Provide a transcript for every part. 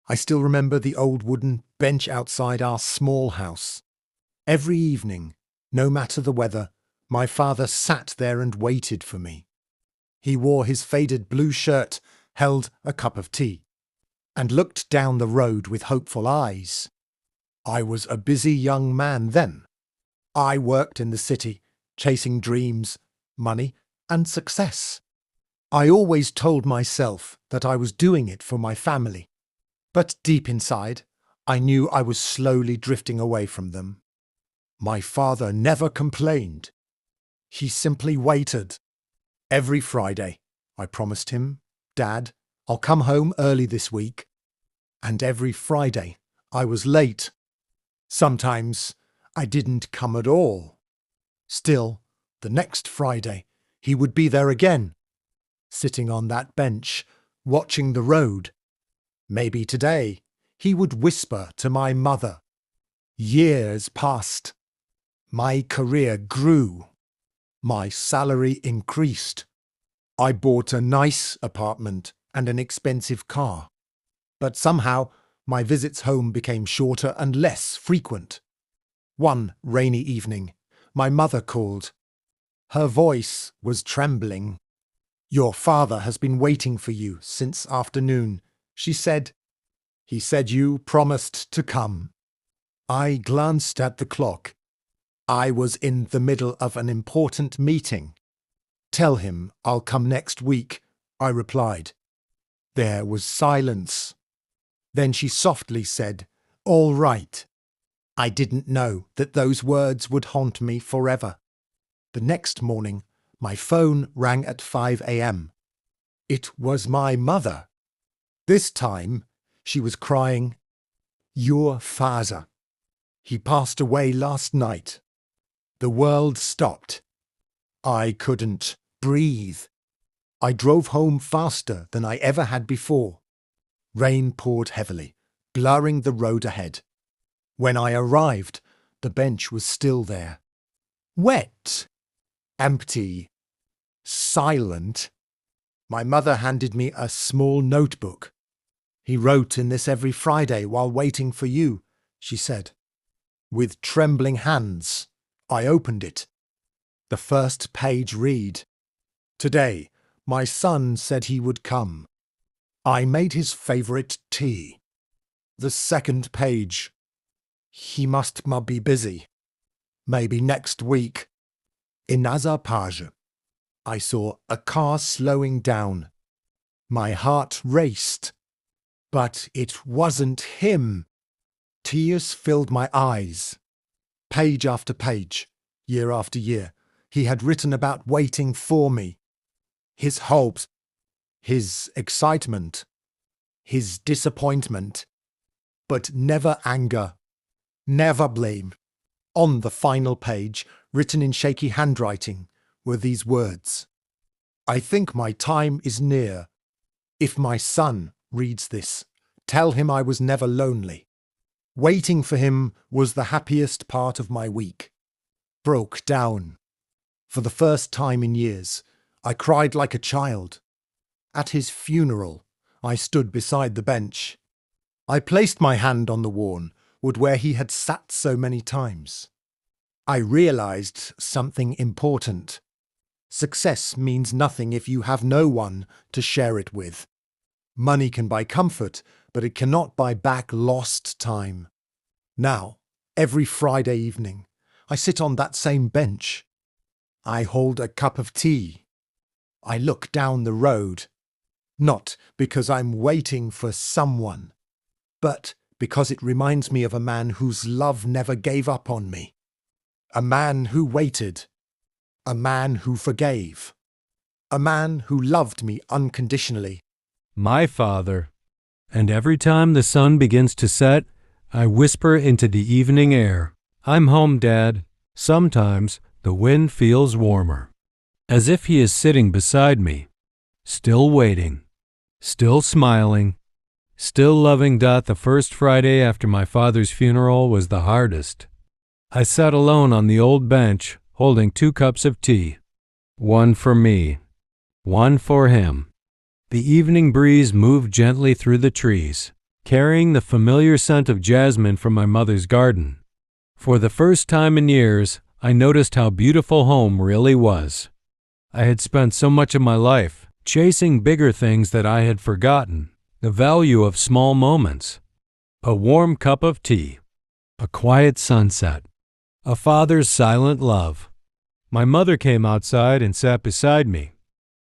I still remember the old wooden bench outside our small house. Every evening, no matter the weather, my father sat there and waited for me. He wore his faded blue shirt, held a cup of tea, and looked down the road with hopeful eyes. I was a busy young man then. I worked in the city, chasing dreams, money, and success. I always told myself that I was doing it for my family, but deep inside, I knew I was slowly drifting away from them. My father never complained. He simply waited. Every Friday, I promised him, "Dad, I'll come home early this week." And every Friday, I was late. Sometimes I didn't come at all. Still, the next Friday, he would be there again, sitting on that bench, watching the road. Maybe today, he would whisper to my mother. Years passed. My career grew. My salary increased. I bought a nice apartment and an expensive car. But somehow, my visits home became shorter and less frequent. One rainy evening, my mother called. Her voice was trembling. "Your father has been waiting for you since afternoon," she said. "He said you promised to come." I glanced at the clock. I was in the middle of an important meeting. "Tell him I'll come next week," I replied. There was silence. Then she softly said, "All right." I didn't know that those words would haunt me forever. The next morning, my phone rang at 5 a.m. It was my mother. This time, she was crying, "Your father. He passed away last night." The world stopped. I couldn't breathe. I drove home faster than I ever had before. Rain poured heavily, blurring the road ahead. When I arrived, the bench was still there. Wet, empty, silent. My mother handed me a small notebook. "He wrote in this every Friday while waiting for you," she said. With trembling hands, I opened it. The first page read, "Today, my son said he would come. I made his favorite tea." The second page, "He must be busy. Maybe next week." Another page. I saw a car slowing down. My heart raced. But it wasn't him. Tears filled my eyes. Page after page, year after year, he had written about waiting for me. His hopes, his excitement, his disappointment, but never anger, never blame. On the final page, written in shaky handwriting, were these words: "I think my time is near. If my son reads this, tell him I was never lonely." Waiting for him was the happiest part of my week. Broke down. For the first time in years, I cried like a child. At his funeral, I stood beside the bench. I placed my hand on the worn wood where he had sat so many times. I realized something important. Success means nothing if you have no one to share it with. Money can buy comfort, but it cannot buy back lost time. Now, every Friday evening, I sit on that same bench. I hold a cup of tea. I look down the road, not because I'm waiting for someone, but because it reminds me of a man whose love never gave up on me. A man who waited. A man who forgave. A man who loved me unconditionally. My father. And every time the sun begins to set, I whisper into the evening air, "I'm home, Dad." Sometimes the wind feels warmer, as if he is sitting beside me, still waiting, still smiling, still loving. The first Friday after my father's funeral was the hardest. I sat alone on the old bench, holding 2 cups of tea, one for me, one for him. The evening breeze moved gently through the trees. carrying the familiar scent of jasmine from my mother's garden. For the first time in years, I noticed how beautiful home really was. I had spent so much of my life chasing bigger things that I had forgotten the value of small moments. A warm cup of tea, a quiet sunset, a father's silent love. My mother came outside and sat beside me.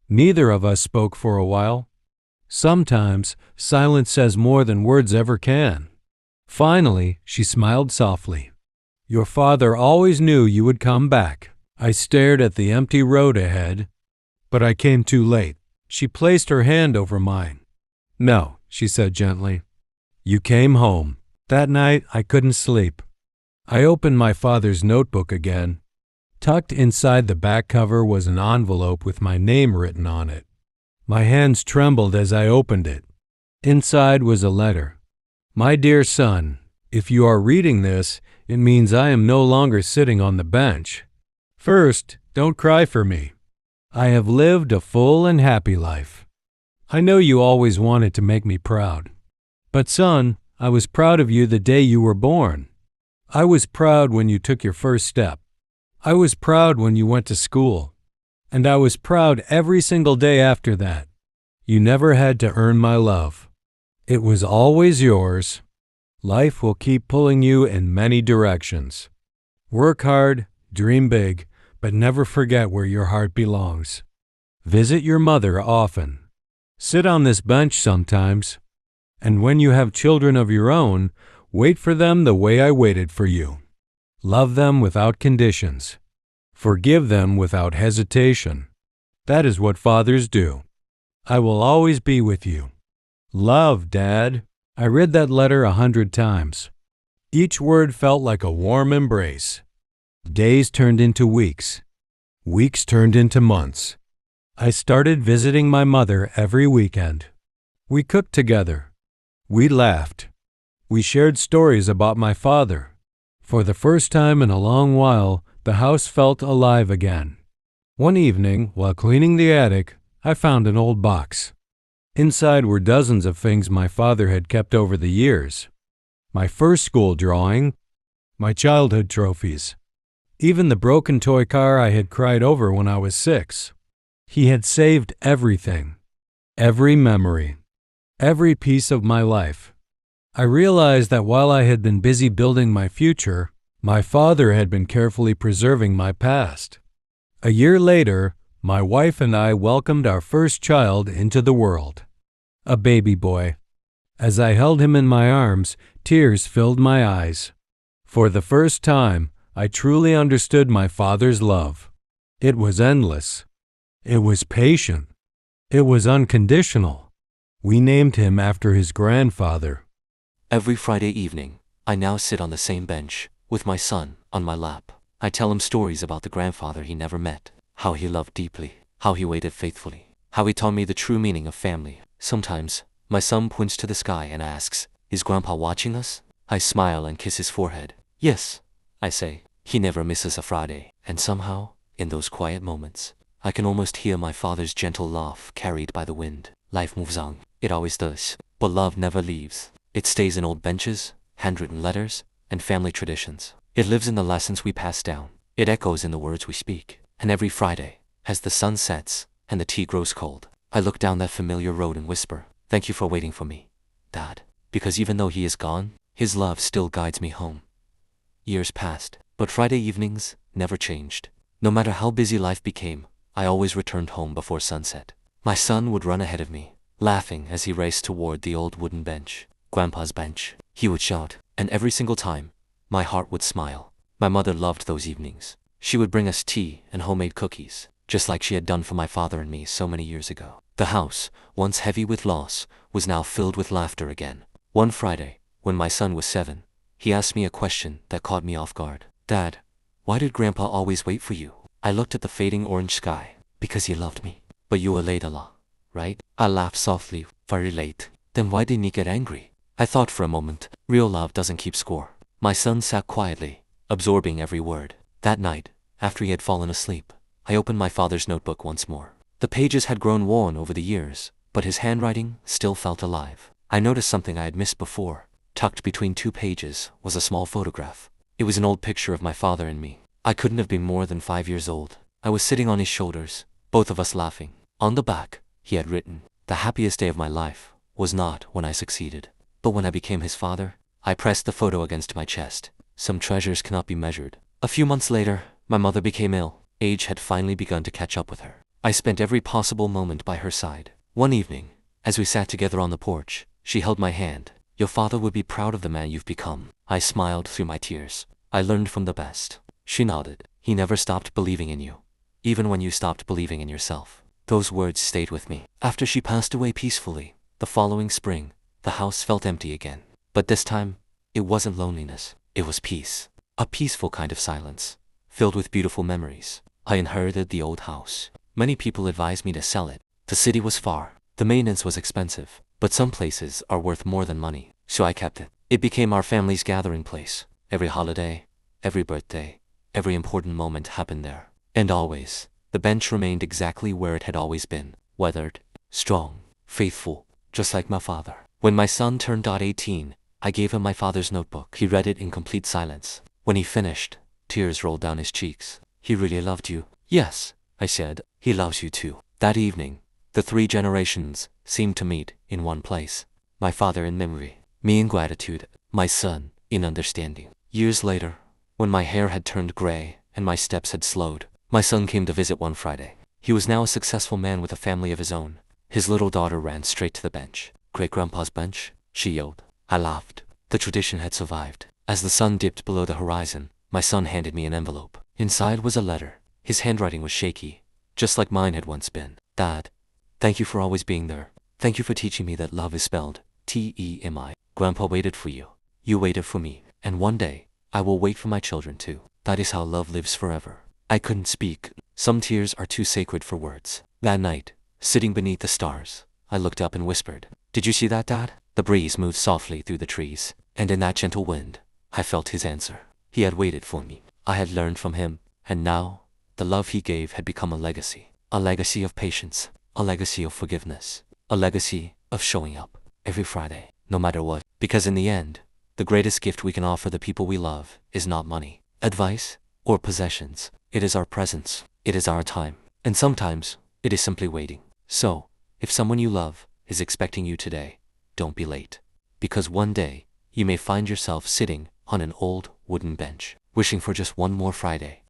Neither of us spoke for a while. Sometimes silence says more than words ever can. Finally, she smiled softly. Your father always knew you would come back. I stared at the empty road ahead, but I came too late. She placed her hand over mine. No, she said gently. You came home. That night, I couldn't sleep. I opened my father's notebook again. Tucked inside the back cover was an envelope with my name written on it. My hands trembled as I opened it. Inside was a letter. My dear son, if you are reading this, it means I am no longer sitting on the bench. First, don't cry for me. I have lived a full and happy life. I know you always wanted to make me proud. But son, I was proud of you the day you were born. I was proud when you took your first step. I was proud when you went to school. And I was proud every single day after that. You never had to earn my love. It was always yours. Life will keep pulling you in many directions. Work hard, dream big, but never forget where your heart belongs. Visit your mother often. Sit on this bench sometimes. And when you have children of your own, wait for them the way I waited for you. Love them without conditions. Forgive them without hesitation. That is what fathers do. I will always be with you. Love, Dad. I read that letter 100 times. Each word felt like a warm embrace. Days turned into weeks. Weeks turned into months. I started visiting my mother every weekend. We cooked together. We laughed. We shared stories about my father. For the first time in a long while, the house felt alive again. One evening, while cleaning the attic, I found an old box. Inside were dozens of things my father had kept over the years. My first school drawing, my childhood trophies, even the broken toy car I had cried over when I was 6. He had saved everything, every memory, every piece of my life. I realized that while I had been busy building my future, my father had been carefully preserving my past. A year later, my wife and I welcomed our first child into the world, a baby boy. As I held him in my arms, tears filled my eyes. For the first time, I truly understood my father's love. It was endless. It was patient. It was unconditional. We named him after his grandfather. Every Friday evening, I now sit on the same bench, with my son on my lap. I tell him stories about the grandfather he never met, how he loved deeply, how he waited faithfully, how he taught me the true meaning of family. Sometimes, my son points to the sky and asks, "Is Grandpa watching us?" I smile and kiss his forehead. "Yes," I say, "he never misses a Friday." And somehow, in those quiet moments, I can almost hear my father's gentle laugh carried by the wind. Life moves on. It always does. But love never leaves. It stays in old benches, handwritten letters, and family traditions. It lives in the lessons we pass down. It echoes in the words we speak. And every Friday, as the sun sets and the tea grows cold, I look down that familiar road and whisper, "Thank you for waiting for me, Dad." Because even though he is gone, his love still guides me home. Years passed, but Friday evenings never changed. No matter how busy life became, I always returned home before sunset. My son would run ahead of me, laughing as he raced toward the old wooden bench, Grandpa's bench. He would shout, and every single time, my heart would smile. My mother loved those evenings. She would bring us tea and homemade cookies, just like she had done for my father and me so many years ago. The house, once heavy with loss, was now filled with laughter again. One Friday, when my son was 7, he asked me a question that caught me off guard. "Dad, why did Grandpa always wait for you?" I looked at the fading orange sky. "Because he loved me." "But you were late a lot, right?" I laughed softly. "Very late." "Then why didn't he get angry?" I thought for a moment. Real love doesn't keep score. My son sat quietly, absorbing every word. That night, after he had fallen asleep, I opened my father's notebook once more. The pages had grown worn over the years, but his handwriting still felt alive. I noticed something I had missed before. Tucked between 2 pages was a small photograph. It was an old picture of my father and me. I couldn't have been more than 5 years old. I was sitting on his shoulders, both of us laughing. On the back, he had written, "The happiest day of my life was not when I succeeded, but when I became his father." I pressed the photo against my chest. Some treasures cannot be measured. A few months later, my mother became ill. Age had finally begun to catch up with her. I spent every possible moment by her side. One evening, as we sat together on the porch, she held my hand. "Your father would be proud of the man you've become." I smiled through my tears. "I learned from the best." She nodded. "He never stopped believing in you, even when you stopped believing in yourself." Those words stayed with me. After she passed away peacefully, the following spring, the house felt empty again. But this time, it wasn't loneliness. It was peace. A peaceful kind of silence, filled with beautiful memories. I inherited the old house. Many people advised me to sell it. The city was far. The maintenance was expensive. But some places are worth more than money. So I kept it. It became our family's gathering place. Every holiday, every birthday, every important moment happened there. And always, the bench remained exactly where it had always been. Weathered, strong, faithful, just like my father. When my son turned 18, I gave him my father's notebook. He read it in complete silence. When he finished, tears rolled down his cheeks. "He really loved you." "Yes," I said. "He loves you too." That evening, the 3 generations seemed to meet in one place. My father in memory, me in gratitude, my son in understanding. Years later, when my hair had turned gray and my steps had slowed, my son came to visit one Friday. He was now a successful man with a family of his own. His little daughter ran straight to the bench. "Great-grandpa's bench?" she yelled. I laughed. The tradition had survived. As the sun dipped below the horizon, my son handed me an envelope. Inside was a letter. His handwriting was shaky, just like mine had once been. "Dad, thank you for always being there. Thank you for teaching me that love is spelled T-E-M-I. Grandpa waited for you. You waited for me. And one day, I will wait for my children too. That is how love lives forever." I couldn't speak. Some tears are too sacred for words. That night, sitting beneath the stars, I looked up and whispered, "Did you see that, Dad?" The breeze moved softly through the trees, and in that gentle wind, I felt his answer. He had waited for me. I had learned from him, and now, the love he gave had become a legacy. A legacy of patience, a legacy of forgiveness, a legacy of showing up every Friday, no matter what. Because in the end, the greatest gift we can offer the people we love is not money, advice, or possessions. It is our presence. It is our time. And sometimes, it is simply waiting. So, if someone you love is expecting you today, don't be late. Because one day, you may find yourself sitting on an old wooden bench, wishing for just one more Friday